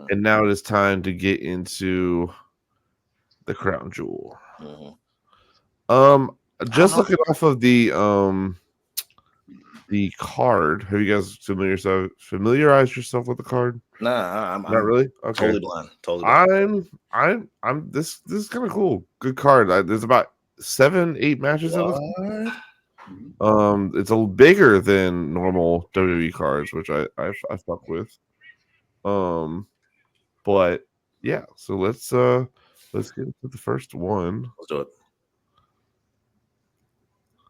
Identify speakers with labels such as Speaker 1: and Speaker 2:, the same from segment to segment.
Speaker 1: And now it is time to get into the crown jewel. Just looking off of the card, have you guys familiarized yourself with the card?
Speaker 2: Nah, I'm
Speaker 1: not really. Okay,
Speaker 2: totally blind.
Speaker 1: I'm this is kind of cool. Good card. There's about 7-8 matches in this. It's a little bigger than normal WWE cards, which I fuck with. But yeah, so let's get into the first one.
Speaker 2: Let's do it.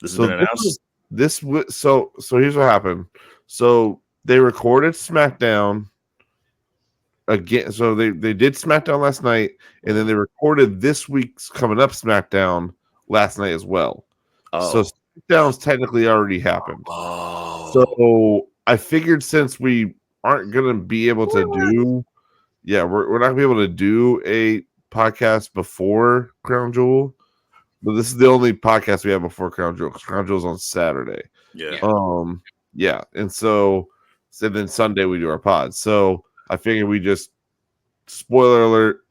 Speaker 2: This has been announced.
Speaker 1: So here's what happened. So they recorded SmackDown again. So they did SmackDown last night, and then they recorded this week's coming up SmackDown last night as well. So SmackDown's technically already happened. So I figured since we aren't gonna be able to do, we're not gonna be able to do a podcast before Crown Jewel. But this is the only podcast we have before Crown Jewel, because Crown Jewel's on Saturday.
Speaker 2: Yeah.
Speaker 1: And so then Sunday we do our pod. So I figured we just, spoiler alert,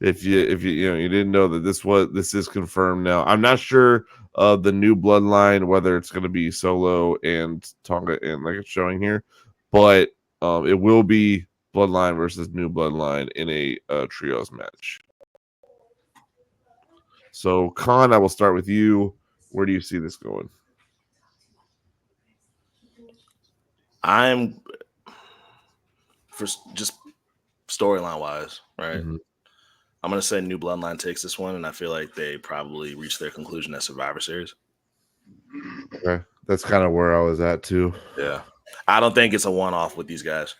Speaker 1: if you didn't know that this is confirmed now. I'm not sure of the new bloodline, whether it's going to be Solo and Tonga, and like it's showing here, but it will be bloodline versus new bloodline in a trios match. So, Khan, I will start with you. Where do you see this going?
Speaker 2: I'm for just storyline wise, right? I'm gonna say New Bloodline takes this one, and I feel like they probably reached their conclusion at Survivor Series.
Speaker 1: Okay, that's kind of where I was at too.
Speaker 2: Yeah, I don't think it's a one-off with these guys.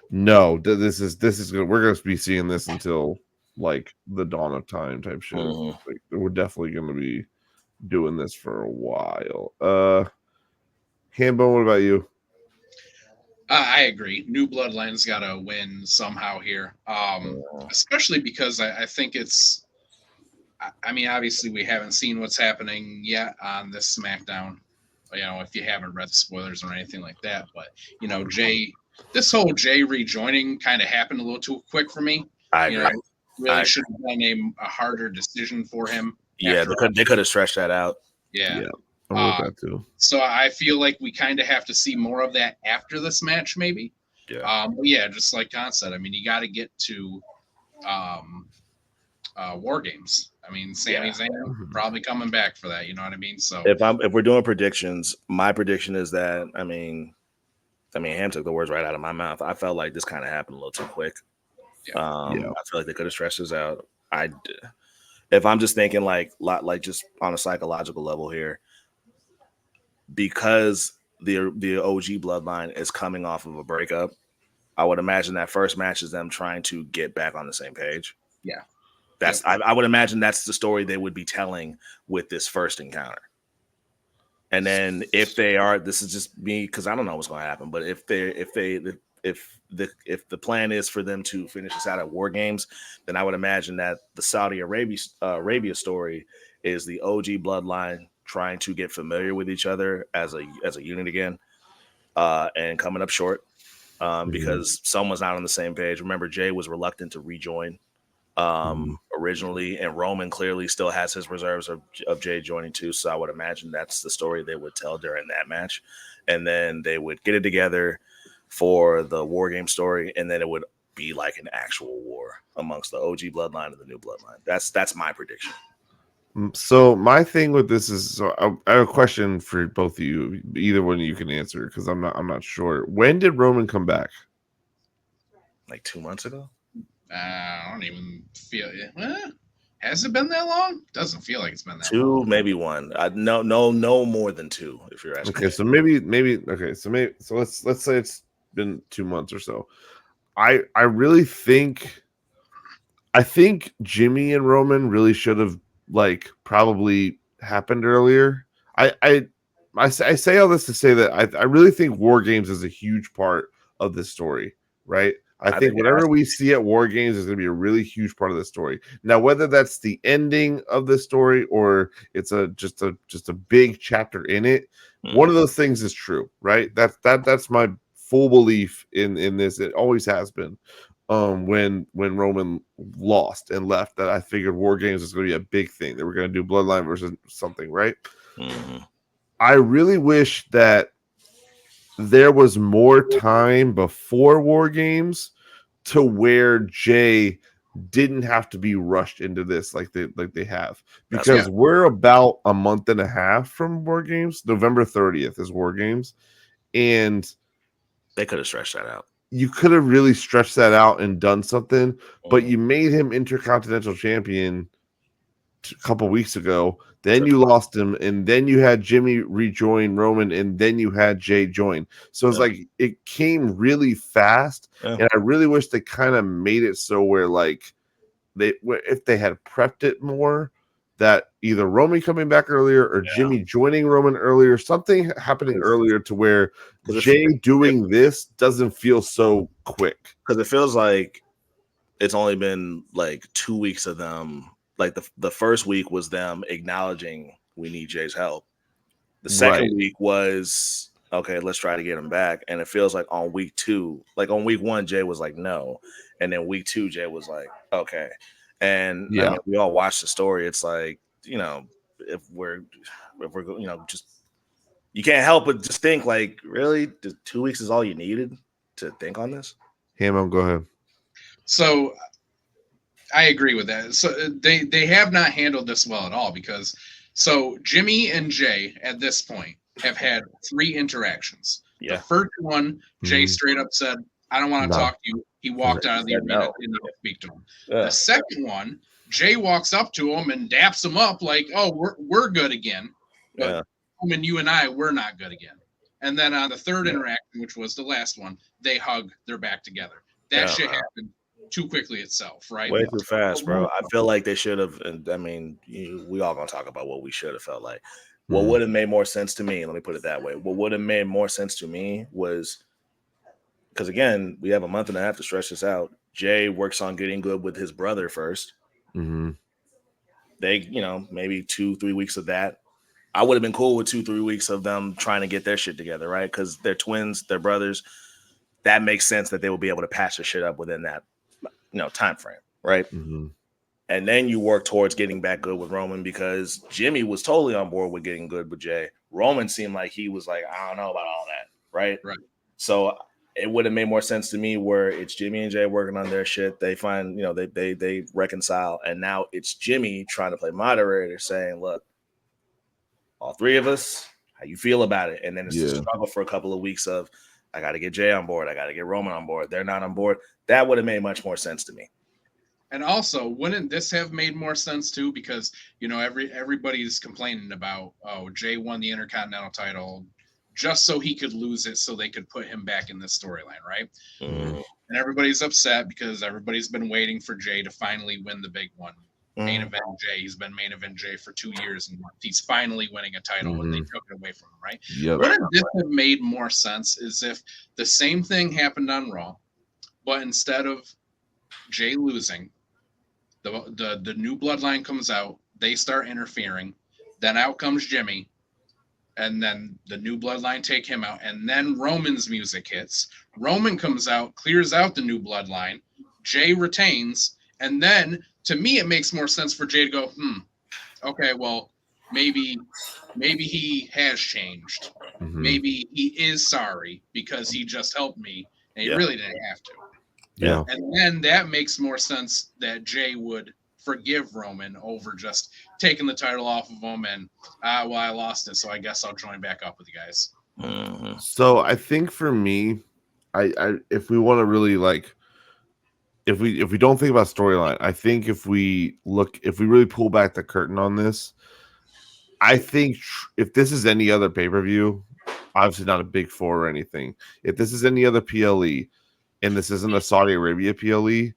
Speaker 1: No, this is good. We're gonna be seeing this until like the dawn of time type shit. Like, we're definitely gonna be doing this for a while. Hambone, what about you?
Speaker 3: I agree. New Bloodline's got to win somehow here, especially because I think it's. I mean, obviously, we haven't seen what's happening yet on this SmackDown. If you haven't read the spoilers or anything like that, but this whole Jay rejoining kind of happened a little too quick for me.
Speaker 2: I agree.
Speaker 3: Really should have done a harder decision for him.
Speaker 2: Yeah, they could have stretched that out.
Speaker 3: Yeah.
Speaker 1: I'm with that too.
Speaker 3: So I feel like we kind of have to see more of that after this match, maybe.
Speaker 2: Yeah.
Speaker 3: But yeah, just like Con said, I mean, you got to get to War Games. I mean, Sami Zayn probably coming back for that. You know what I mean? So
Speaker 2: if we're doing predictions, my prediction is that I mean, Ham took the words right out of my mouth. I felt like this kind of happened a little too quick. I feel like they could have stretched this out. If I'm just thinking like just on a psychological level here, because the OG bloodline is coming off of a breakup, I would imagine that first match is them trying to get back on the same page.
Speaker 3: Yeah.
Speaker 2: I would imagine that's the story they would be telling with this first encounter. And then if they are, this is just me because I don't know what's going to happen, but if the plan is for them to finish this out at War Games, then I would imagine that the Saudi Arabia story is the OG bloodline trying to get familiar with each other as a unit again, and coming up short because someone's not on the same page. Remember, Jay was reluctant to rejoin originally, and Roman clearly still has his reserves of Jay joining too. So I would imagine that's the story they would tell during that match, and then they would get it together for the War Game story, and then it would be like an actual war amongst the OG bloodline and the new bloodline. That's my prediction.
Speaker 1: So my thing with this is, I have a question for both of you. Either one of you can answer because I'm not sure. When did Roman come back?
Speaker 2: Like 2 months ago.
Speaker 3: I don't even feel it. Has it been that long? Doesn't feel like it's been that
Speaker 2: 2,
Speaker 3: long.
Speaker 2: maybe 1. No more than 2. If you're asking.
Speaker 1: Okay, so maybe. Okay, so let's say it's been 2 months or so. I really think. I think Jimmy and Roman really should have probably happened earlier. I say all this to say that I really think War Games is a huge part of this story, right? I think whatever we see at War Games is going to be a really huge part of the story. Now, whether that's the ending of the story or it's just a big chapter in it, one of those things is true, right? That's my full belief in this. It always has been. When Roman lost and left, that I figured War Games was going to be a big thing. That we're going to do Bloodline versus something, right?
Speaker 2: Mm-hmm.
Speaker 1: I really wish that there was more time before War Games to where Jay didn't have to be rushed into this like they have, because we're about a month and a half from War Games. November 30th is War Games, and
Speaker 2: they could have stretched that out.
Speaker 1: You could have really stretched that out and done something, but you made him Intercontinental Champion a couple weeks ago. Then you lost him, and then you had Jimmy rejoin Roman, and then you had Jay join. So it's like it came really fast, and I really wish they kind of made it so where like if they had prepped it more, that either Roman coming back earlier or Jimmy joining Roman earlier, something happening earlier to where Jay doing this doesn't feel so quick.
Speaker 2: Because it feels like it's only been like 2 weeks of them. Like the first week was them acknowledging we need Jay's help. The second week was, okay, let's try to get him back. And it feels like on week 2, like on week 1, Jay was like, no. And then week 2, Jay was like, okay. And I mean, we all watched the story. It's like, if we're just, you can't help but just think like, really, 2 weeks is all you needed to think on this?
Speaker 1: Hambone, go ahead.
Speaker 3: So I agree with that. So they have not handled this well at all, because so Jimmy and Jay at this point have had 3 interactions.
Speaker 2: Yeah.
Speaker 3: The first one, Jay straight up said, I don't want to talk to you. He walked out of the arena and didn't speak to him. The second one, Jay walks up to him and daps him up like, oh, we're good again. But Roman, you and I, we're not good again. And then on the third interaction, which was the last one, they hug, they're back together. That shit happened too quickly itself, right?
Speaker 2: Way too fast, bro. I feel like they should have, and I mean, we all gonna talk about what we should have felt like. What would have made more sense to me, let me put it that way. What would have made more sense to me was, because again, we have a month and a half to stretch this out. Jay works on getting good with his brother first.
Speaker 1: Mm-hmm.
Speaker 2: They, maybe 2-3 weeks of that. I would have been cool with 2-3 weeks of them trying to get their shit together, right? Because they're twins, they're brothers. That makes sense that they will be able to patch their shit up within that, time frame, right?
Speaker 1: Mm-hmm.
Speaker 2: And then you work towards getting back good with Roman, because Jimmy was totally on board with getting good with Jay. Roman seemed like he was like, I don't know about all that, right?
Speaker 3: Right.
Speaker 2: So it would have made more sense to me where it's Jimmy and Jay working on their shit. They find, they reconcile, and now it's Jimmy trying to play moderator, saying, look, all 3 of us, how you feel about it? And then it's a struggle for a couple of weeks of, I got to get Jay on board. I got to get Roman on board. They're not on board. That would have made much more sense to me.
Speaker 3: And also, wouldn't this have made more sense too? Because, everybody's complaining about, Jay won the Intercontinental title just so he could lose it so they could put him back in this storyline, right?
Speaker 2: Mm-hmm.
Speaker 3: And everybody's upset because everybody's been waiting for Jay to finally win the big one. Main event Jay. He's been main event Jay for 2 years, and he's finally winning a title, and they took it away from him, right?
Speaker 1: Yep.
Speaker 3: Wouldn't this have made more sense is if the same thing happened on Raw, but instead of Jay losing, the new bloodline comes out, they start interfering, then out comes Jimmy, and then the new bloodline take him out, and then Roman's music hits. Roman comes out, clears out the new bloodline, Jay retains, and then to me it makes more sense for Jay to go, okay, well, maybe he has changed.
Speaker 1: Mm-hmm.
Speaker 3: Maybe he is sorry because he just helped me and he really didn't have to.
Speaker 1: Yeah.
Speaker 3: And then that makes more sense that Jay would forgive Roman over just taking the title off of him and, I lost it, so I guess I'll join back up with you guys.
Speaker 2: Mm-hmm.
Speaker 1: So I think for me, I if we want to really like, if we don't think about storyline, I think if we really pull back the curtain on this, I think if this is any other pay-per-view, obviously not a Big Four or anything, if this is any other PLE and this isn't a Saudi Arabia PLE,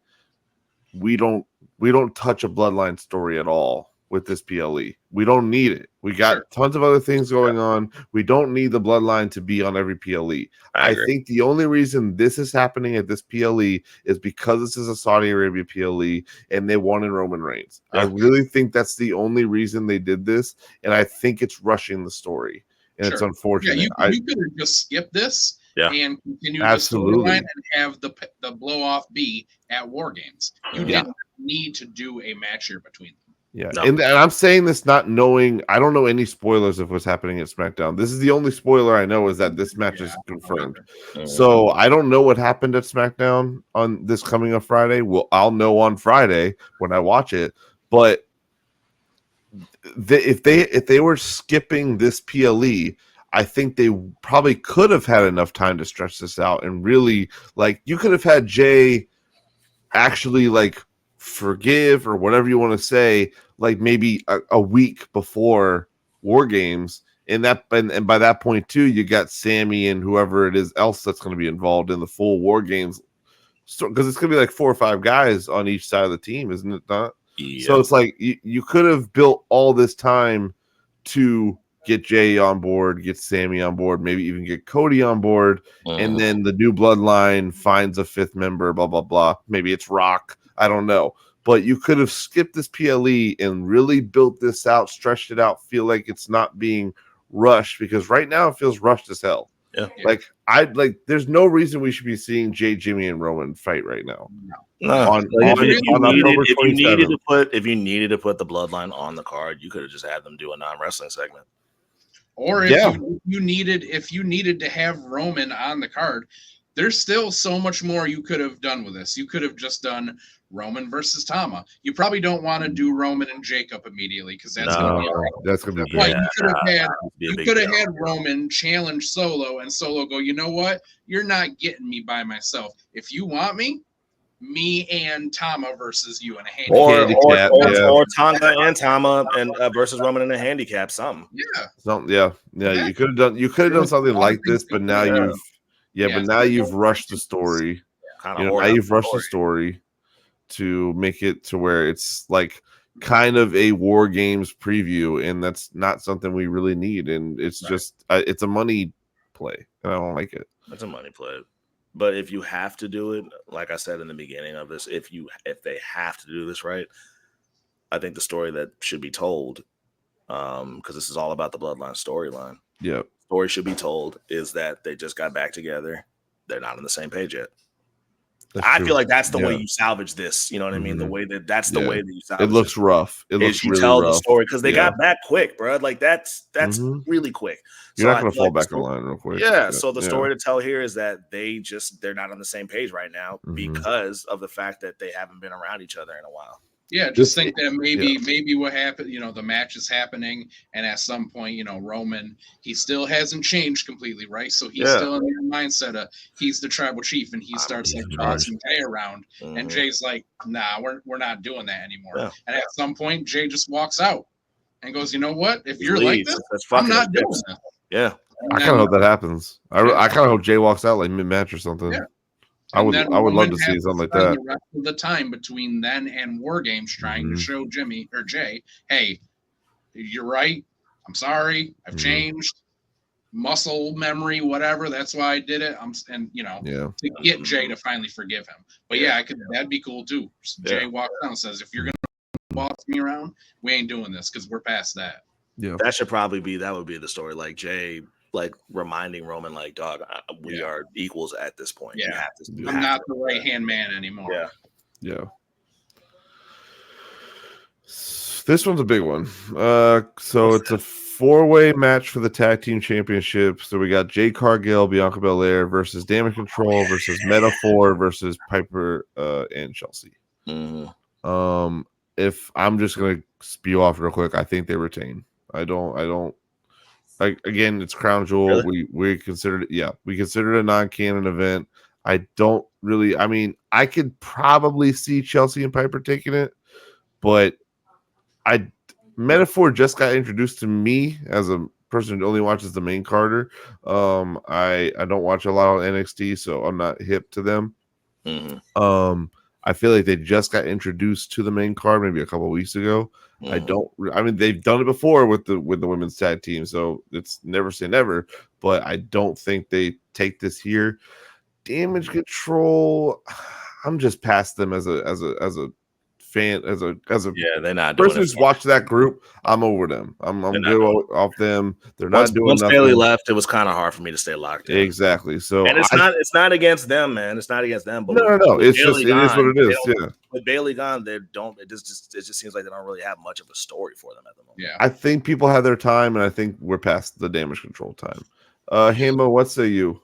Speaker 1: we don't touch a bloodline story at all with this PLE. We don't need it. We got tons of other things going on. We don't need the bloodline to be on every PLE. I think the only reason this is happening at this PLE is because this is a Saudi Arabia PLE and they wanted Roman Reigns. I really think that's the only reason they did this, and I think it's rushing the story, and it's unfortunate.
Speaker 3: Yeah, you could have just skipped this and continue
Speaker 1: Absolutely.
Speaker 3: the storyline and have the blow off be at War Games. You didn't need to do a match here between them.
Speaker 1: Yeah, and I'm saying this not knowing. I don't know any spoilers of what's happening at SmackDown. This is the only spoiler I know is that this match is confirmed. So I don't know what happened at SmackDown on this coming up Friday. Well, I'll know on Friday when I watch it. But if they were skipping this PLE, I think they probably could have had enough time to stretch this out and really like you could have had Jay actually like forgive or whatever you want to say, like maybe a week before War Games, and by that point too, you got Sammy and whoever it is else that's going to be involved in the full War Games, because it's going to be like 4 or 5 guys on each side of the team, isn't it not? Yeah. So it's like you could have built all this time to get Jay on board, get Sammy on board, maybe even get Cody on board, and then the new bloodline finds a 5th member, blah, blah, blah. Maybe it's Rock. I don't know. But you could have skipped this PLE and really built this out, stretched it out, feel like it's not being rushed, because right now it feels rushed as hell. Yeah. There's no reason we should be seeing Jay, Jimmy, and Roman fight right now.
Speaker 2: No. If you needed to put the bloodline on the card, you could have just had them do a non-wrestling segment.
Speaker 3: Or if you needed to have Roman on the card, there's still so much more you could have done with this. You could have just done Roman versus Tama. You probably don't want to do Roman and Jacob immediately because that's going to be big. You could have had Roman challenge Solo and Solo go, you know what? You're not getting me by myself. If you want me and Tama versus you in a handicap.
Speaker 2: Or Tonga and Tama and versus Roman in a handicap. Something.
Speaker 1: Yeah. You could have done something like this, but now you've rushed the story. Now you've rushed the story to make it to where it's like kind of a War Games preview, and that's not something we really need. And it's just it's a money play, and I don't like it.
Speaker 2: It's a money play. But if you have to do it, like I said in the beginning of this, if they have to do this right, I think the story that should be told, because this is all about the bloodline storyline.
Speaker 1: Yeah,
Speaker 2: story should be told is that they just got back together. They're not on the same page yet. I feel like that's the way you salvage this. You know what I mean? The way that's the way that you salvage
Speaker 1: it. Looks rough. It looks really
Speaker 2: tell
Speaker 1: rough.
Speaker 2: The story because they got back quick, bro. Like that's really quick.
Speaker 1: You're not going to fall back in line real quick.
Speaker 2: Yeah. So the story to tell here is that they're not on the same page right now because of the fact that they haven't been around each other in a while.
Speaker 3: Yeah, just think that maybe what happened, the match is happening, and at some point, Roman, he still hasn't changed completely, right? So he's still in the mindset of he's the tribal chief, and he starts tossing Jay around, and Jay's like, "Nah, we're not doing that anymore." Yeah. And at some point, Jay just walks out and goes, "You know what? If you're like this, I'm not doing this."
Speaker 2: Yeah,
Speaker 1: I kind of hope that happens. I kind of hope Jay walks out like mid-match or something. Yeah. I would love to see something like that.
Speaker 3: The rest of the time between then and War Games, trying to show Jimmy or Jay, hey, you're right. I'm sorry. I've changed. Muscle memory, whatever. That's why I did it. To get Jay to finally forgive him. But that'd be cool too. Jay walks down and says, if you're gonna boss me around, we ain't doing this because we're past that.
Speaker 1: Yeah,
Speaker 2: that would be the story. Like Jay, like reminding Roman, like, dog, we are equals at this point.
Speaker 3: Yeah, I'm not the right hand man anymore.
Speaker 1: Yeah. This one's a big one. So it's a 4-way match for the tag team championship. So we got Jade Cargill, Bianca Belair versus Damage Control versus Metaphor versus Piper and Chelsea. If I'm just gonna spew off real quick, I think they retain. I don't. Again, it's Crown Jewel. Really? We considered it. We considered it a non-canon event. I don't really. I mean, I could probably see Chelsea and Piper taking it, but Metaphor just got introduced to me as a person who only watches the main Carter. I don't watch a lot of NXT, so I'm not hip to them. I feel like they just got introduced to the main card maybe a couple of weeks ago. I mean, they've done it before with the women's tag team, so it's never say never. But I don't think they take this here. Damage Control, I'm just past them as a fan, as a
Speaker 2: Yeah, they're not doing
Speaker 1: person
Speaker 2: it.
Speaker 1: who's watched that group, I'm over them. I'm good off them. They're not doing nothing.
Speaker 2: Bailey left, it was kind of hard for me to stay locked in.
Speaker 1: Exactly. So
Speaker 2: and it's not against them, man. It's not against them. But
Speaker 1: no. It's just
Speaker 2: Bailey
Speaker 1: it is what it is. Yeah.
Speaker 2: With Bailey gone, it just seems like they don't really have much of a story for them at the moment.
Speaker 3: Yeah.
Speaker 1: I think people had their time, and I think we're past the damage control time. Hambone, what say you?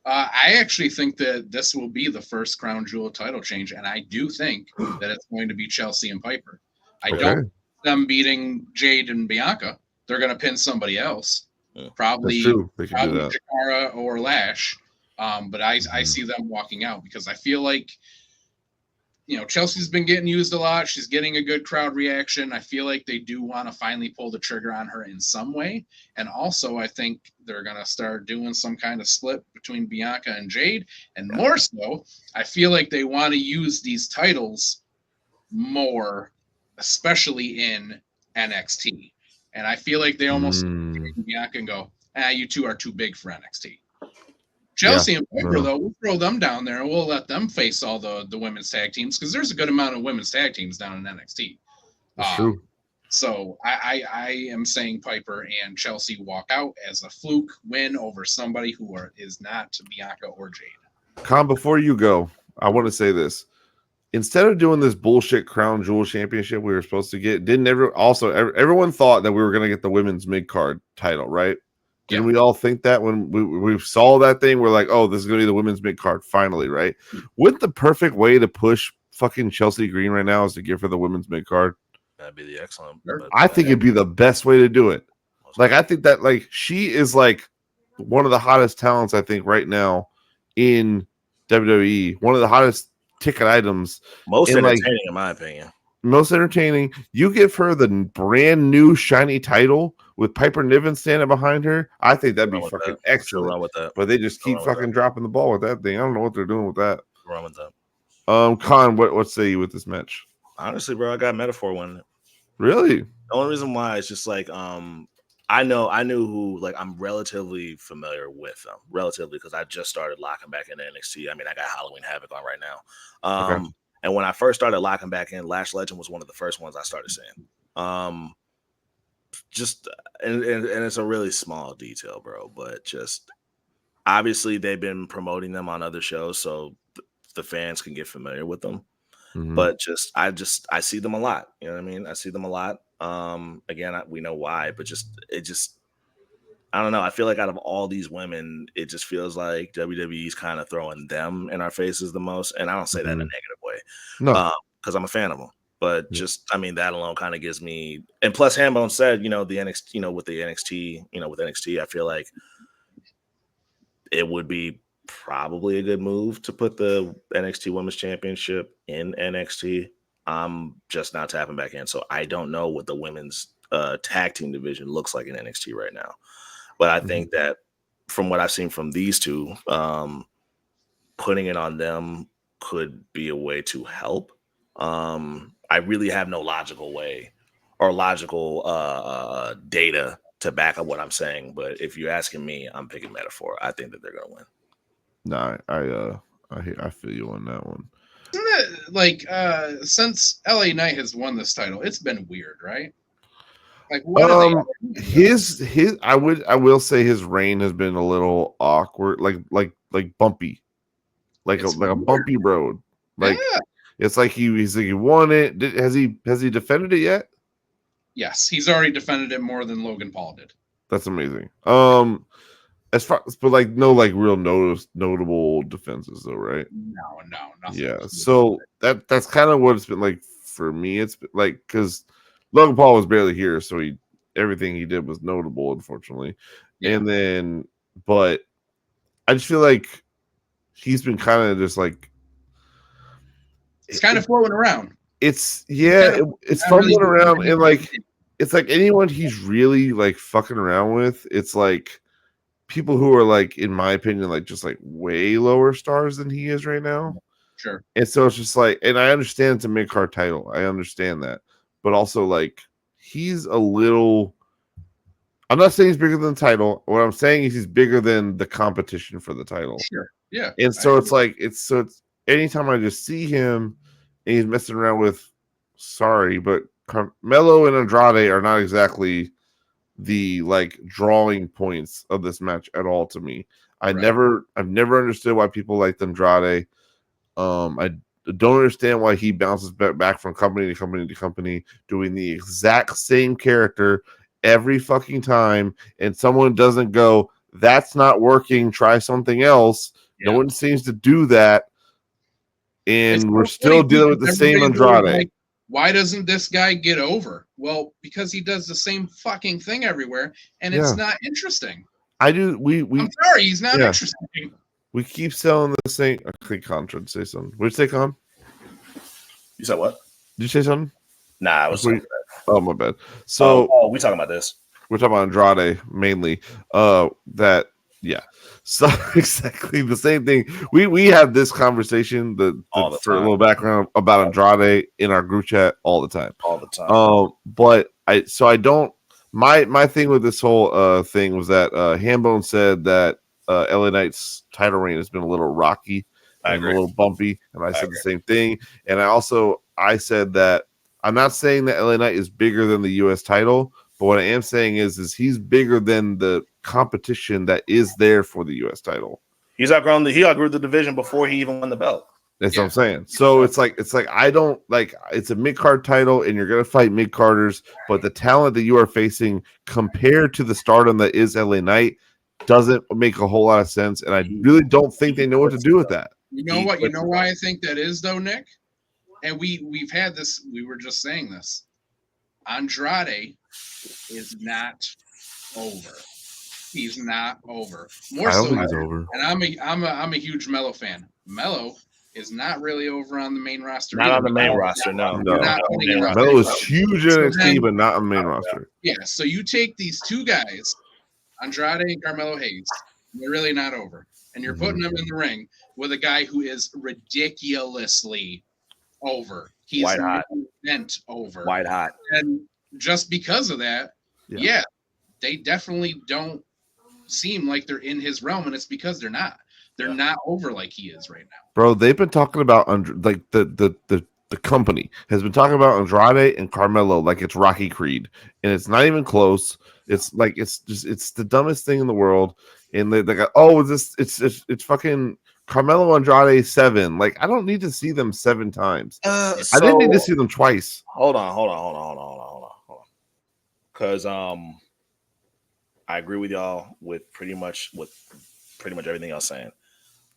Speaker 3: I actually think that this will be the first crown jewel title change, and I do think that it's going to be Chelsea and Piper. I don't see them beating Jade and Bianca. They're going to pin somebody else, probably Jakara or Lash. But I see them walking out because I feel like, Chelsea's been getting used a lot. She's getting a good crowd reaction. I feel like they do want to finally pull the trigger on her in some way. And also, I think they're going to start doing some kind of split between Bianca and Jade. And more so, I feel like they want to use these titles more, especially in NXT. And I feel like they almost Bianca and go, you two are too big for NXT. Chelsea and Piper, though, we'll throw them down there and we'll let them face all the women's tag teams because there's a good amount of women's tag teams down in NXT.
Speaker 1: That's true.
Speaker 3: So I am saying Piper and Chelsea walk out as a fluke win over somebody who is not Bianca or Jade.
Speaker 1: Con, before you go, I want to say this. Instead of doing this bullshit Crown Jewel Championship we were supposed to get, everyone thought that we were going to get the women's mid-card title, right? Didn't we all think that when we saw that thing? We're like, oh, this is going to be the women's mid-card finally, right? Wouldn't the perfect way to push fucking Chelsea Green right now is to give her the women's mid-card?
Speaker 2: That'd be the excellent.
Speaker 1: I think it'd be the best way to do it. Like, I think that, like, she is, like, one of the hottest talents, I think, right now in WWE. One of the hottest ticket items.
Speaker 2: Most entertaining, in my opinion.
Speaker 1: Most entertaining. You give her the brand new shiny title with Piper Niven standing behind her. I think that'd be fucking excellent.
Speaker 2: Run with that.
Speaker 1: But they just keep fucking dropping the ball with that thing. I don't know what they're doing with that.
Speaker 2: Run with that.
Speaker 1: Con, what say you with this match?
Speaker 2: Honestly, bro, I got Metaphor winning it.
Speaker 1: Really?
Speaker 2: The only reason why is just like I knew who, like, I'm relatively familiar with them, because I just started locking back into NXT. I mean, I got Halloween Havoc on right now. And when I first started locking back in, Lash Legend was one of the first ones I started seeing. And it's a really small detail, bro, but just obviously they've been promoting them on other shows so the fans can get familiar with them. But I see them a lot. You know what I mean? I see them a lot. Again, we know why, but I don't know. I feel like out of all these women, it just feels like WWE's kind of throwing them in our faces the most. And I don't say that in a negative way.
Speaker 1: No.
Speaker 2: Because I'm a fan of them. But that alone kind of gives me. And plus, Hambone said, the NXT, with the NXT, with NXT, I feel like it would be probably a good move to put the NXT Women's Championship in NXT. I'm just not tapping back in. So I don't know what the women's tag team division looks like in NXT right now. But I think that from what I've seen from these two, putting it on them could be a way to help. I really have no logical way or logical data to back up what I'm saying. But if you're asking me, I'm picking Metaphor. I think that they're going to win.
Speaker 1: No, I feel you on that one.
Speaker 3: Isn't it like since LA Knight has won this title, it's been weird, right? Like what
Speaker 1: I will say his reign has been a little awkward, like bumpy, like a bumpy road. Like it's like he's like he won it. Has he defended it yet?
Speaker 3: Yes, he's already defended it more than Logan Paul did.
Speaker 1: That's amazing. As far but like no like real notable defenses though, right?
Speaker 3: No, nothing.
Speaker 1: Yeah, so that's kind of what it's been like for me. It's been like because Logan Paul was barely here, so everything he did was notable, unfortunately. Yeah. And then, but I just feel like he's been kind of just like
Speaker 3: it's kind of floating around.
Speaker 1: It's fumbling around, and like it's like anyone he's really like fucking around with, it's like people who are like, in my opinion, like just like way lower stars than he is right now.
Speaker 3: Sure.
Speaker 1: And so it's just like, and I understand it's a mid-card title. I understand that. But also like he's a little, I'm not saying he's bigger than the title. What I'm saying is he's bigger than the competition for the title.
Speaker 3: Sure. Yeah.
Speaker 1: And so it's like, it's anytime I just see him and he's messing around with sorry, but Carmelo and Andrade are not exactly the like drawing points of this match at all to me. I've never understood why people liked Andrade. I don't understand why he bounces back from company to company to company, doing the exact same character every fucking time, and someone doesn't go, "That's not working. Try something else." Yeah. No one seems to do that, and we're still dealing with the same Andrade.
Speaker 3: Like, why doesn't this guy get over? Well, because he does the same fucking thing everywhere, and it's not interesting.
Speaker 1: I do.
Speaker 3: I'm sorry, he's not interesting.
Speaker 1: We keep selling the same. I think Con tried to say something. What did you say, Con?
Speaker 2: You said what?
Speaker 1: Did you say something?
Speaker 2: Nah, I was.
Speaker 1: Oh, my bad. So,
Speaker 2: we talking about this?
Speaker 1: We're talking about Andrade mainly. So exactly the same thing. We have this conversation for a little background about Andrade in our group chat all the time. But I don't. My thing with this whole thing was that Hambone said that LA Knight's title reign has been a little rocky and a little bumpy, and I said the same thing. And I said that I'm not saying that LA Knight is bigger than the U.S. title, but what I am saying is he's bigger than the competition that is there for the U.S. title.
Speaker 2: He outgrew the division before he even won the belt.
Speaker 1: That's what I'm saying. So it's like I don't like it's a mid-card title and you're gonna fight mid-carders, but the talent that you are facing compared to the stardom that is LA Knight doesn't make a whole lot of sense. And I really don't think they know what to do with that.
Speaker 3: You know what? You know why I think that is though, Nick? And we've had this, we were just saying this. Andrade is not over. He's not over. More so, he's over. And I'm a huge Melo fan. Melo is not really over on the main roster.
Speaker 2: Not on the main roster, no.
Speaker 1: Melo is huge in NXT, but not on the main roster.
Speaker 3: Yeah, so you take these two guys, Andrade and Carmelo Hayes, they're really not over. And you're putting them in the ring with a guy who is ridiculously over. He's
Speaker 2: white hot.
Speaker 3: Bent over.
Speaker 2: White hot.
Speaker 3: And just because of that, they definitely don't seem like they're in his realm, and it's because they're not. They're not over like he is right now.
Speaker 1: Bro, they've been talking about like the company has been talking about Andrade and Carmelo like it's Rocky Creed, and it's not even close. It's like it's the dumbest thing in the world. And they go, oh, it's fucking Carmelo Andrade 7. Like, I don't need to see them 7 times. I didn't need to see them twice.
Speaker 2: Hold on. Because I agree with y'all with pretty much everything y'all saying.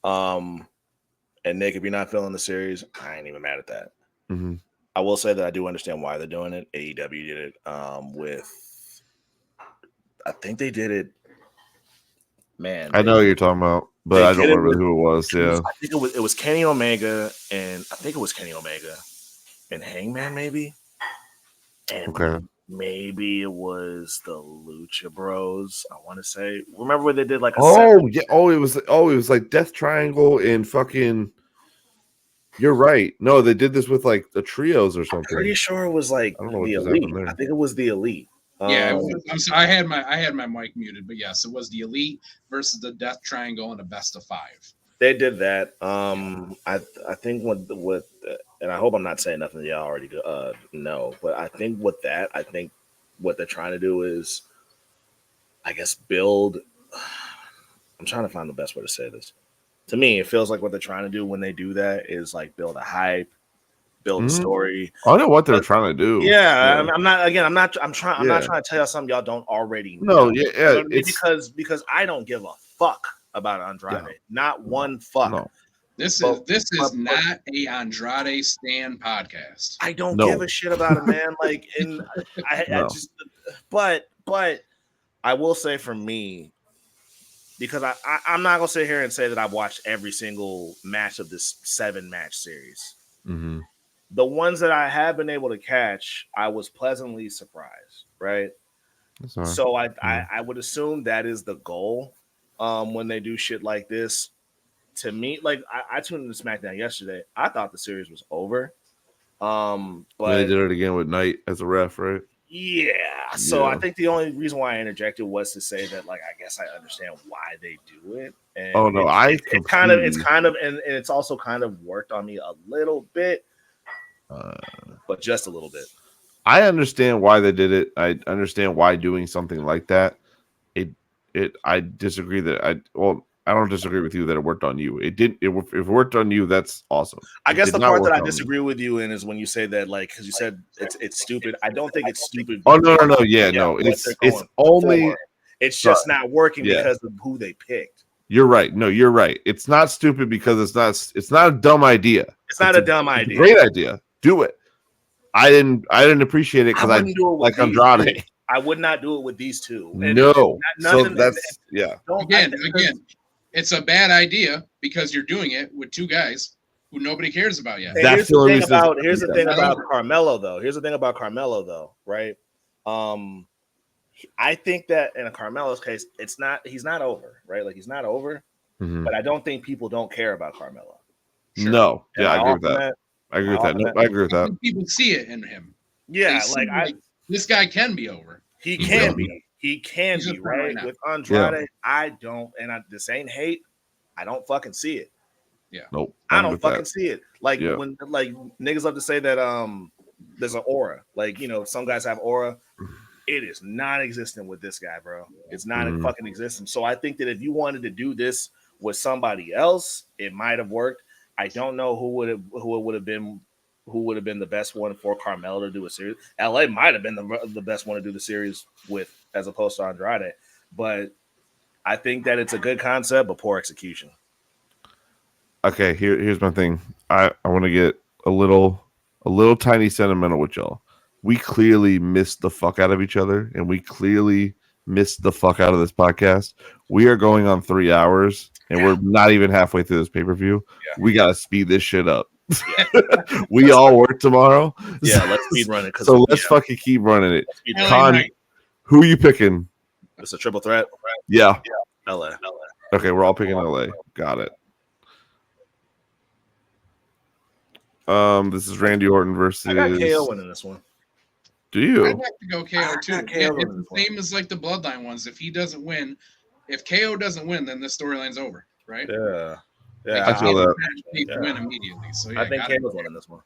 Speaker 2: And Nick, if you're not feeling the series, I ain't even mad at that.
Speaker 1: Mm-hmm.
Speaker 2: I will say that I do understand why they're doing it. AEW did it I think they did it. Man,
Speaker 1: I know what you're talking about, but I don't remember who it was. Yeah,
Speaker 2: I think it was Kenny Omega, and Hangman, maybe. And maybe it was the Lucha Bros. I want to say. Remember when they did like
Speaker 1: it was like Death Triangle and fucking. You're right. No, they did this with like the trios or something.
Speaker 2: I'm pretty sure it was like the Elite. I think it was the Elite.
Speaker 3: Yeah, I'm sorry, I had my mic muted, but yes, it was the Elite versus the Death Triangle in a best of 5.
Speaker 2: They did that. I think with and I hope I'm not saying nothing that y'all already know, but I think what they're trying to do is, I guess, build. I'm trying to find the best way to say this. To me, it feels like what they're trying to do when they do that is like build a hype, build a story.
Speaker 1: I know what they're trying to do.
Speaker 2: Yeah, I'm not trying to tell y'all something y'all don't already know.
Speaker 1: No,
Speaker 2: because I don't give a fuck about Andrade. Yeah. Not one fuck. No.
Speaker 3: This is not a Andrade stan podcast.
Speaker 2: I don't give a shit about it, man. Like, and I just, but I will say for me, because I'm not gonna sit here and say that I've watched every single match of this 7-match series.
Speaker 1: Mm-hmm.
Speaker 2: The ones that I have been able to catch, I was pleasantly surprised, right? So I would assume that is the goal when they do shit like this. To me, like I tuned into SmackDown yesterday. I thought the series was over. But
Speaker 1: they did it again with Knight as a ref, right?
Speaker 2: Yeah. So I think the only reason why I interjected was to say that, like, I guess I understand why they do it. And it's kind of, and it's also kind of worked on me a little bit. but just a little bit.
Speaker 1: I understand why they did it. I understand why doing something like that. I disagree that I don't disagree with you that it worked on you. It did. If it worked on you, that's awesome.
Speaker 2: I guess
Speaker 1: did
Speaker 2: the
Speaker 1: not
Speaker 2: part that
Speaker 1: work
Speaker 2: I
Speaker 1: on me.
Speaker 2: disagree with you in is when you say that, like, because you said it's stupid. I don't think it's stupid.
Speaker 1: Oh no, yeah, no.
Speaker 2: what
Speaker 1: It's
Speaker 2: they're going
Speaker 1: only
Speaker 2: for. It's just not working
Speaker 1: Yeah.
Speaker 2: because of who they picked.
Speaker 1: You're right. No, you're right. It's not stupid because it's not a dumb idea.
Speaker 2: It's not a dumb idea.
Speaker 1: It's a great idea. Do it. I didn't appreciate it because I
Speaker 2: wouldn't do it with
Speaker 1: like
Speaker 2: these
Speaker 1: Andrade.
Speaker 2: two. I would not do it with these two.
Speaker 1: No. So
Speaker 2: nothing.
Speaker 1: that's
Speaker 3: Again, it's a bad idea because you're doing it with two guys who nobody cares about yet.
Speaker 1: That's the only reason.
Speaker 2: Here's the thing about Carmelo, though. Right? I think that in a Carmelo's case, he's not over, right? Like he's not over, but I don't think people don't care about Carmelo.
Speaker 1: Sure. No, yeah, I agree with that. I agree with that.
Speaker 3: People see it in him.
Speaker 2: Yeah,
Speaker 3: this guy can be over.
Speaker 2: He can be. He can be, right? With Andrade, I don't, and this ain't hate. I don't fucking see it.
Speaker 3: Yeah.
Speaker 1: Nope.
Speaker 2: I don't fucking see it. Like when niggas love to say that there's an aura. Like, some guys have aura. It is non-existent with this guy, bro. It's not fucking existent. So I think that if you wanted to do this with somebody else, it might have worked. I don't know who would have been the best one for Carmelo to do a series. LA might have been the best one to do the series with, as opposed to Andrade. But I think that it's a good concept, but poor execution.
Speaker 1: Okay, here's my thing. I want to get a little tiny sentimental with y'all. We clearly missed the fuck out of each other, and we clearly missed the fuck out of this podcast. We are going on 3 hours, and we're not even halfway through this pay-per-view. Yeah. We gotta speed this shit up. Yeah. We all work tomorrow.
Speaker 2: Yeah, let's speed run it.
Speaker 1: So let's fucking keep running it. Con, who are you picking?
Speaker 2: It's a triple threat.
Speaker 1: Yeah.
Speaker 2: LA.
Speaker 1: Okay, we're all picking LA. Got it. This is Randy Orton versus.
Speaker 2: I got KO winning this one.
Speaker 1: Do you?
Speaker 3: I'd like to go KO too. It's the same as like the Bloodline ones. If KO doesn't win, then the storyline's over, right?
Speaker 2: Yeah.
Speaker 1: I feel that.
Speaker 3: Win immediately. So
Speaker 2: I think KO's winning this one.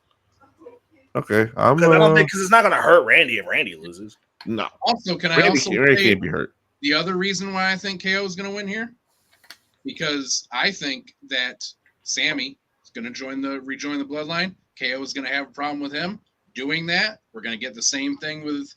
Speaker 1: Okay,
Speaker 2: I don't think because it's not going to hurt Randy if Randy loses.
Speaker 1: No.
Speaker 3: Also,
Speaker 1: Randy can't be hurt.
Speaker 3: The other reason why I think KO is going to win here, because I think that Sammy is going to rejoin the Bloodline. KO is going to have a problem with him doing that. We're going to get the same thing with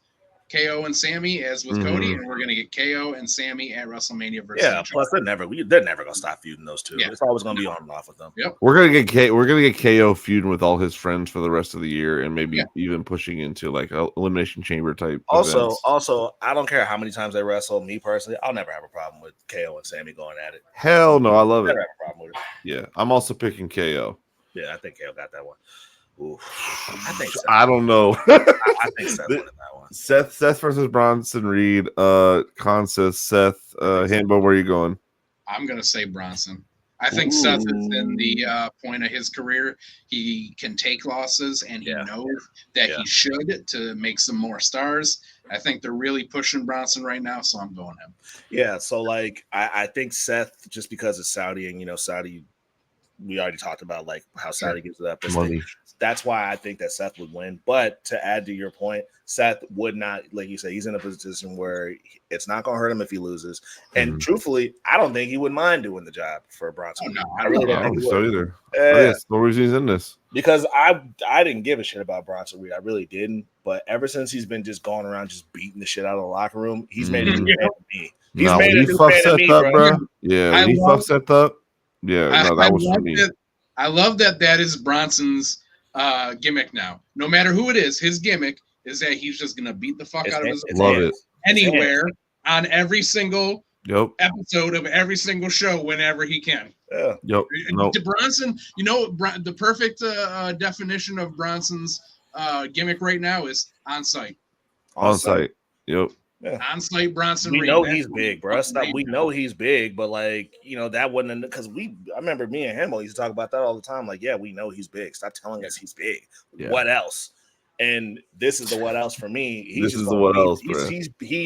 Speaker 3: KO and Sammy as with Cody, and we're going to get KO and Sammy at WrestleMania versus.
Speaker 2: Plus they're never going to stop feuding those two. Yeah. It's always going to be on and off with them.
Speaker 3: Yep.
Speaker 1: We're gonna get KO feuding with all his friends for the rest of the year, and maybe even pushing into like a elimination chamber type.
Speaker 2: Also, I don't care how many times they wrestle. Me personally, I'll never have a problem with KO and Sammy going at it.
Speaker 1: Hell no, I love it.
Speaker 2: Never have a problem with it.
Speaker 1: Yeah, I'm also picking KO.
Speaker 2: Yeah, I think KO got that one. Oof.
Speaker 1: I don't know.
Speaker 2: I think Seth won that one.
Speaker 1: Seth versus Bronson Reed. Con says Seth. Hambone, where are you going?
Speaker 3: I'm gonna say Bronson. I think Seth is in the point of his career. He can take losses, and he knows that he should to make some more stars. I think they're really pushing Bronson right now, so I'm going him.
Speaker 2: Yeah, so like I think Seth, just because it's Saudi, and Saudi, we already talked about like how Saudi gives that money. That's why I think that Seth would win. But to add to your point, Seth would not, like you said, he's in a position where it's not going to hurt him if he loses. And truthfully, I don't think he would mind doing the job for Bronson.
Speaker 3: No,
Speaker 2: I really don't
Speaker 1: think so either. Yes, the reason he's in this.
Speaker 2: Because I didn't give a shit about Bronson Reed. I really didn't. But ever since he's been just going around just beating the shit out of the locker room, he's made it a new fan of me. He's made it a new fan of me, bro.
Speaker 1: Yeah, when he fucks Seth up. Yeah, that was for me.
Speaker 3: I love that is Bronson's gimmick now. No matter who it is, his gimmick is that he's just gonna beat the fuck out of his opponent anywhere on every single episode of every single show whenever he can.
Speaker 1: Yeah. Yep.
Speaker 3: Bronson, the perfect definition of Bronson's gimmick right now is on site.
Speaker 1: On site. Yep.
Speaker 3: Yeah. On-site Bronson
Speaker 2: Reed.
Speaker 3: We
Speaker 2: know he's big, bro. We know he's big, but like, that wasn't because I remember me and him used to talk about that all the time. Like, yeah, we know he's big. Stop telling us he's big. Yeah. What else? And this is the what else for me. He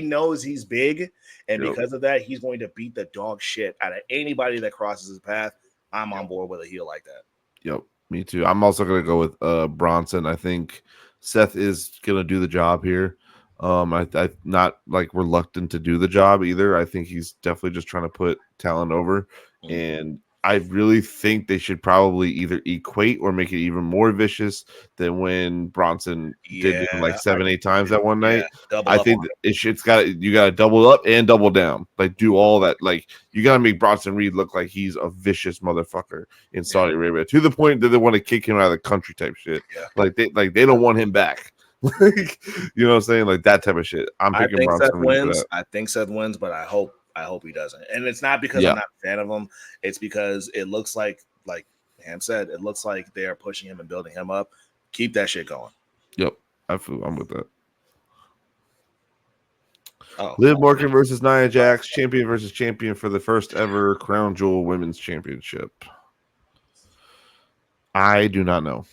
Speaker 2: knows he's big, and because of that, he's going to beat the dog shit out of anybody that crosses his path. I'm on board with a heel like that.
Speaker 1: Yep, me too. I'm also gonna go with Bronson. I think Seth is gonna do the job here. I'm not like reluctant to do the job either. I think he's definitely just trying to put talent over, and I really think they should probably either equate or make it even more vicious than when Bronson did it like 7-8 times that one night. I think it's got you got to double up and double down, like do all that. Like you got to make Bronson Reed look like he's a vicious motherfucker in Saudi Arabia to the point that they want to kick him out of the country type shit. Like they don't want him back. Like, you know what I'm saying? Like that type of shit. I think
Speaker 2: Seth wins. I think Seth wins, but I hope he doesn't. And it's not because I'm not a fan of him. It's because it looks like Ham said, it looks like they are pushing him and building him up. Keep that shit going.
Speaker 1: Yep. I'm with that. Liv Morgan versus Nia Jax, champion versus champion for the first ever Crown Jewel Women's Championship. I do not know.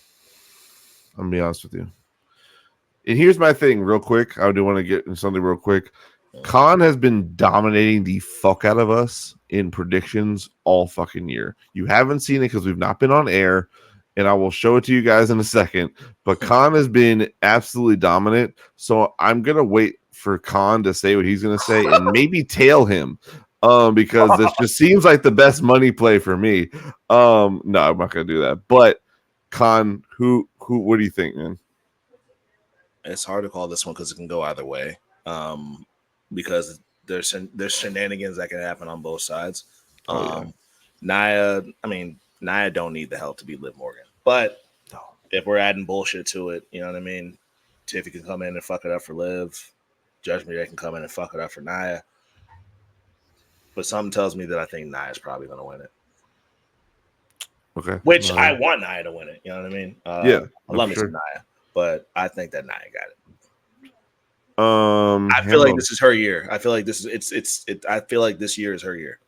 Speaker 1: I'm gonna be honest with you. And here's my thing, real quick. I do want to get in something real quick. Khan has been dominating the fuck out of us in predictions all fucking year. You haven't seen it because we've not been on air, and I will show it to you guys in a second. But Khan has been absolutely dominant. So I'm gonna wait for Khan to say what he's gonna say and maybe tail him. Because this just seems like the best money play for me. No, I'm not gonna do that. But Khan, what do you think, man?
Speaker 2: It's hard to call this one because it can go either way. Because there's shenanigans that can happen on both sides. Nia don't need the help to beat Liv Morgan. But if we're adding bullshit to it, you know what I mean? Tiffy can come in and fuck it up for Liv. Judgment Day can come in and fuck it up for Nia. But something tells me that I think Nia's probably going to win it.
Speaker 1: Okay.
Speaker 2: Which I want Nia to win it. You know what I mean?
Speaker 1: I
Speaker 2: love me some Nia. But I think that Nia got it.
Speaker 1: I
Speaker 2: feel like this is her year. I feel like this year is her year.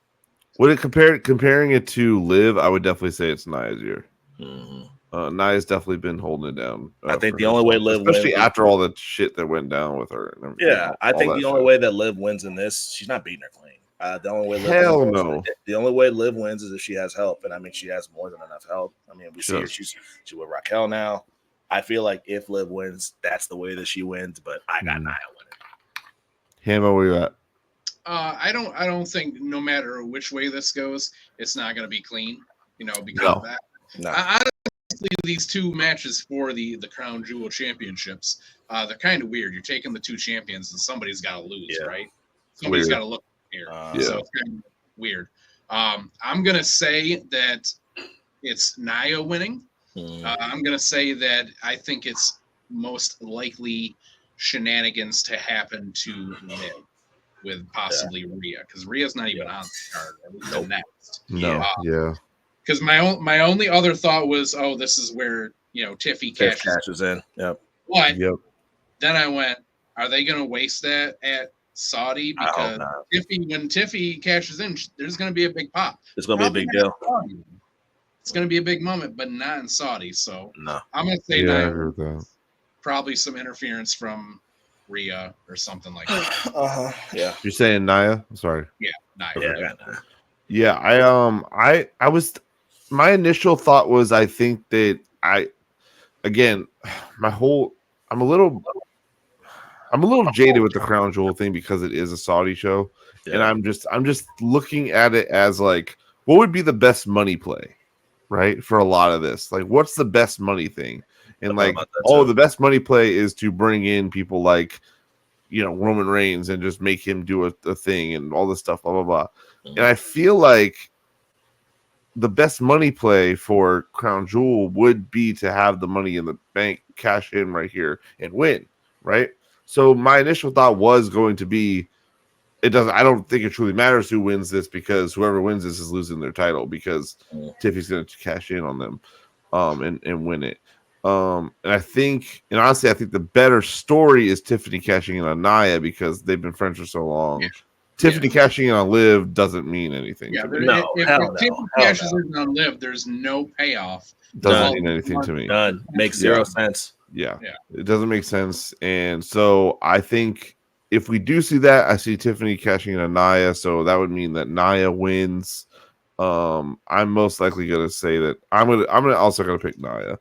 Speaker 1: Would it comparing it to Liv? I would definitely say it's Nia's year. Nia's definitely been holding it down.
Speaker 2: I think the only way Liv wins,
Speaker 1: especially after all the shit that went down with her. And
Speaker 2: I think the only way that Liv wins in this, she's not beating her clean. The only way the only way Liv wins is if she has help, and I mean she has more than enough help. I mean we see her, she's with Raquel now. I feel like if Liv wins, that's the way that she wins. But I got Nia winning.
Speaker 1: Hambone, where you at?
Speaker 3: I don't think no matter which way this goes, it's not going to be clean. You know, because of that. No. Honestly, these two matches for the Crown Jewel Championships, they're kind of weird. You're taking the two champions, and somebody's got to lose, right? Somebody's got to look here. So it's kind of weird. I'm gonna say that it's Nia winning. I'm going to say that I think it's most likely shenanigans to happen to Liv with possibly Rhea, because Rhea's not even on the card. At next. Because my only other thought was, this is where Tiffy cashes
Speaker 2: in. Yep.
Speaker 3: But then I went, are they going to waste that at Saudi? Because when Tiffy cashes in, there's going to be a big pop.
Speaker 2: It's going to be a big deal.
Speaker 3: It's going to be a big moment, but not in Saudi. So
Speaker 2: no.
Speaker 3: I'm going to say probably some interference from Rhea or something like that.
Speaker 2: Yeah.
Speaker 1: You're saying Nia? I'm sorry.
Speaker 3: Yeah, Nia.
Speaker 1: Yeah, I was, my initial thought was, I think that I'm a little jaded with the Crown Jewel thing because it is a Saudi show. And I'm just looking at it as like, what would be the best money play? Right, for a lot of this, like, what's the best money thing? And like, the best money play is to bring in people like, Roman Reigns and just make him do a thing and all this stuff, blah blah blah. And I feel like the best money play for Crown Jewel would be to have the money in the bank, cash in right here, and win. Right. So my initial thought was going to be, I don't think it truly matters who wins this, because whoever wins this is losing their title, because Tiffy's going to cash in on them and win it. And honestly, I think the better story is Tiffany cashing in on Nia, because they've been friends for so long. Tiffany cashing in on Liv doesn't mean anything.
Speaker 3: If Tiffany cashes in on Liv, there's no payoff.
Speaker 1: Doesn't mean anything to me.
Speaker 2: None. Makes zero sense.
Speaker 1: Yeah, it doesn't make sense. And so I think if we do see that, I see Tiffany cashing in on Nia, so that would mean that Nia wins. I'm most likely gonna say that I'm also gonna pick Nia.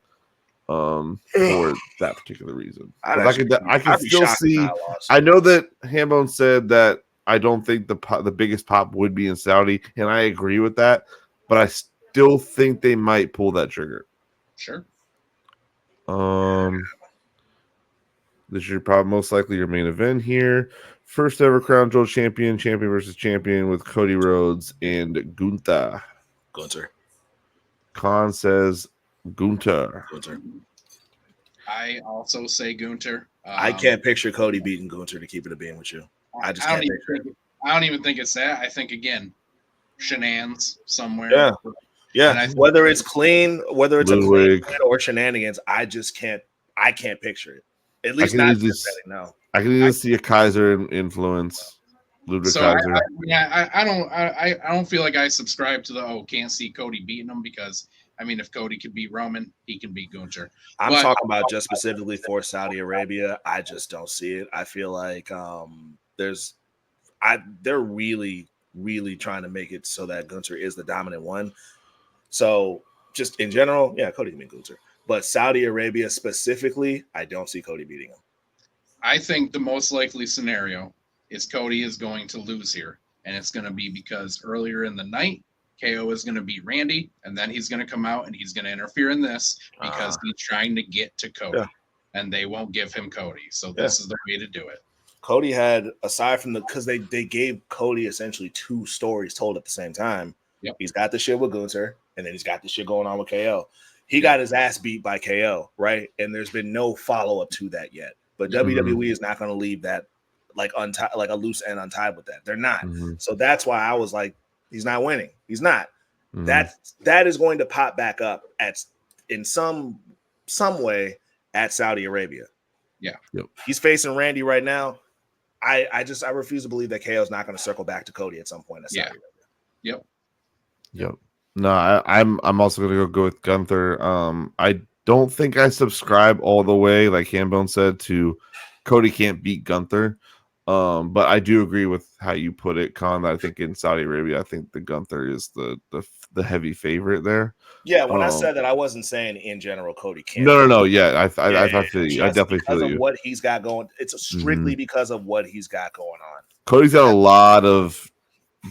Speaker 1: for that particular reason. I can
Speaker 2: I'd be
Speaker 1: still
Speaker 2: shocked if
Speaker 1: see.
Speaker 2: Nia lost.
Speaker 1: I know that Hambone said that I don't think the biggest pop would be in Saudi, and I agree with that. But I still think they might pull that trigger.
Speaker 3: Sure.
Speaker 1: This is probably most likely your main event here. First ever Crown Jewel champion versus champion with Cody Rhodes and Gunther. Khan says Gunther.
Speaker 3: I also say Gunther.
Speaker 2: I can't picture Cody beating Gunther, to keep it a being with you. I just can't picture it.
Speaker 3: I don't even think it's that. I think, again, shenanigans somewhere.
Speaker 2: Yeah. Whether it's clean, whether it's a clean
Speaker 1: Ludwig.
Speaker 2: win or shenanigans, I just can't. I can't picture it. At least not no.
Speaker 1: I can either see a Kaiser influence. Ludwig Kaiser.
Speaker 3: I don't feel like I subscribe to the can't see Cody beating him, because I mean, if Cody could beat Roman, he can beat Gunther.
Speaker 2: I'm talking about just specifically for Saudi Arabia. I just don't see it. I feel like they're really, really trying to make it so that Gunther is the dominant one. So just in general, yeah, Cody can beat Gunther. But Saudi Arabia specifically, I don't see Cody beating him.
Speaker 3: I think the most likely scenario is Cody is going to lose here. And it's going to be because earlier in the night, KO is going to beat Randy, and then he's going to come out and he's going to interfere in this because he's trying to get to Cody. Yeah. And they won't give him Cody. So this is the way to do it.
Speaker 2: Cody had, aside from because they gave Cody essentially 2 stories told at the same time.
Speaker 3: Yep.
Speaker 2: He's got the shit with Gunther, and then he's got the shit going on with KO. He got his ass beat by KO, right? And there's been no follow-up to that yet. But WWE is not going to leave that like a loose end untied with that. They're not. So that's why I was like, he's not winning. He's not. That is going to pop back up in some way at Saudi Arabia.
Speaker 3: Yeah.
Speaker 1: Yep.
Speaker 2: He's facing Randy right now. I refuse to believe that KO is not going to circle back to Cody at some point at Saudi Arabia.
Speaker 1: Yep. No, I'm also gonna go with Gunther. I don't think I subscribe all the way, like Hambone said, to Cody can't beat Gunther. But I do agree with how you put it, Con. I think in Saudi Arabia, I think the Gunther is the heavy favorite there.
Speaker 2: Yeah, when I said that, I wasn't saying in general Cody can't.
Speaker 1: No. Yeah, I feel you. I definitely feel you.
Speaker 2: Because of what he's got going, it's strictly because of what he's got going on.
Speaker 1: Cody's got a lot of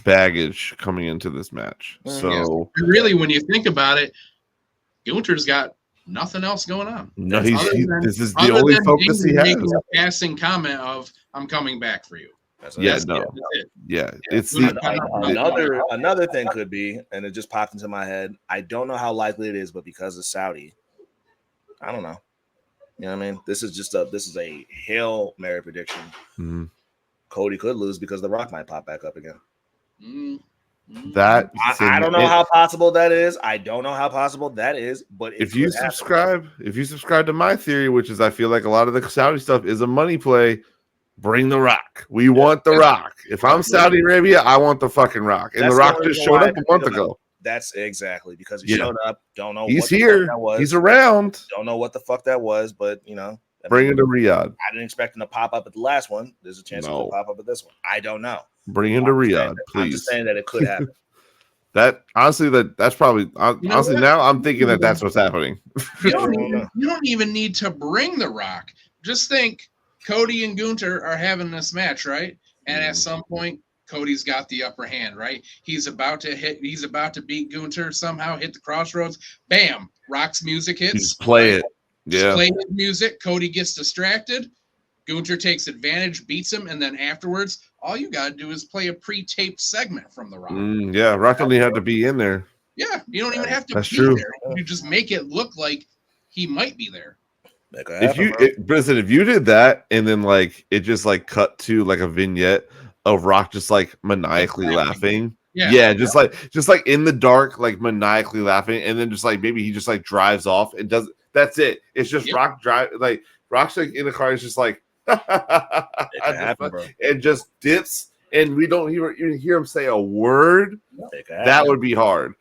Speaker 1: baggage coming into this match. So
Speaker 3: really, when you think about it, Gunther's got nothing else going on.
Speaker 1: No, this is the only focus he has.
Speaker 3: A passing comment of "I'm coming back for you."
Speaker 1: It's
Speaker 2: another thing could be, and it just popped into my head. I don't know how likely it is, but because of Saudi, I don't know. You know what I mean? This is a Hail Mary prediction. Cody could lose because The Rock might pop back up again.
Speaker 1: That
Speaker 2: I don't know how possible that is. I don't know how possible that is, but
Speaker 1: if you subscribe to my theory, which is I feel like a lot of the Saudi stuff is a money play, bring The Rock. We want The Rock. If I'm Saudi Arabia, I want the fucking Rock. And The Rock just showed up a month ago.
Speaker 2: That's exactly because he showed up. Don't know
Speaker 1: he's here. He's around.
Speaker 2: Don't know what the fuck that was, but
Speaker 1: bring him to Riyadh.
Speaker 2: I didn't expect him to pop up at the last one. There's a chance he'll pop up at this one. I don't know.
Speaker 1: Bring him to Riyadh, please.
Speaker 2: I'm just saying that it could happen.
Speaker 1: That honestly, that's probably honestly now I'm thinking that's what's happening.
Speaker 3: You don't even need to bring The Rock. Just think, Cody and Gunther are having this match, right? And at some point, Cody's got the upper hand, right? He's about to beat Gunther somehow, hit the crossroads. Bam! Rock's music hits.
Speaker 1: Just play it. Yeah.
Speaker 3: Play his music. Cody gets distracted. Gunther takes advantage, beats him, and then afterwards, all you got to do is play a pre-taped segment from The Rock.
Speaker 1: Rock don't even have to be in there.
Speaker 3: Yeah, you don't even have to be there. You just make it look like he might be there.
Speaker 1: If you did that and then like it just like cut to like a vignette of Rock just like maniacally laughing. Just like in the dark, like maniacally laughing, and then just like maybe he just like drives off and does. That's it. It's just Rock Rock's like in the car. It's just like and just dips, and we don't even hear him say a word. That would be hard.